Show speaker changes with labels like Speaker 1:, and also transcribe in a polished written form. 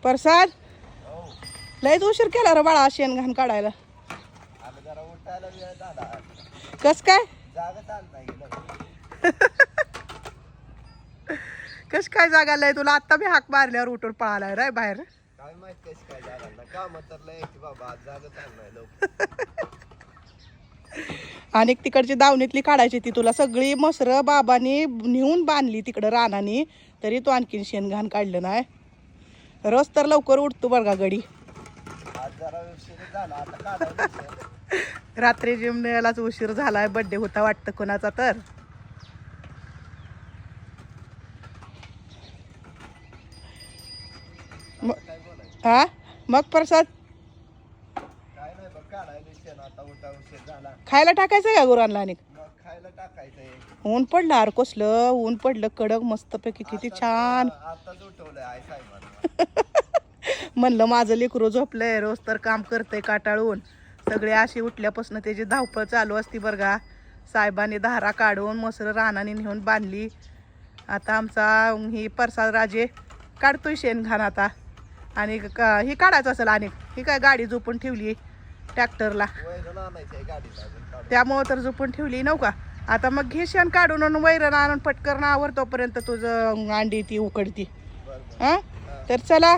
Speaker 1: प्रसाद लयच उशीर केला रे बाळा शेण घाण काढायला. कस काय कस काय जागा लय तुला? आता मी हाक मारल्यावर उठून पळालाय रे बाहेर.
Speaker 2: काय माहित कशी काय जागा काम तर लय की बाबा आज जागत आणलाय लोक.
Speaker 1: आणि तिकडची दावणीतली काढायची ती तुला सगळी मसर बाबांनी नेऊन बांधली तिकडं रानानी, तरी तू आणखीन शेण घाण काढलं नाही. रोज तर लवकर उठतो बरं का गडी.
Speaker 2: आज जरा उशीर झाला आता काढायला.
Speaker 1: रात्री जिमलाच उशीर झालाय, बर्थडे होता वाटतं कोणाचा तर.
Speaker 2: काय बोलायचं
Speaker 1: हा मग प्रसाद
Speaker 2: काय नाही बघ काढायला शेण आता उशीर झाला.
Speaker 1: खायला टाकायचं का गुरांना? आणि
Speaker 2: मग खायला टाकायचंय.
Speaker 1: ऊन पडलं अरे कसलं ऊन पडलं कडक मस्तपैकी किती छान.
Speaker 2: आताच उठवलंय आई साहेबांना.
Speaker 1: म्हणलं माझं लेकरू झोपलंय, रोज तर काम करतंय काटाळून. सगळे अशी उठल्यापासून त्याची धावपळ चालू असती बरं का. साहेबांनी धारा काढून मसर रानाने नेऊन बांधली. आता आमचा ही प्रसाद राजे काढतोय शेण घाण आता. आणि ही काढायचं असेल आणि ही काय गाडी झोपून ठेवली ट्रॅक्टरला,
Speaker 2: वैरण आणायचंय गाडीला अजून काढून.
Speaker 1: त्यामुळं तर झोपून ठेवली नव्ह का. आता मग घे शेण काढून आणि वैरण आणून पटकन आवर, तोपर्यंत तुझं अंडी ती उकडती.
Speaker 2: बरं बरं.
Speaker 1: हां तर चला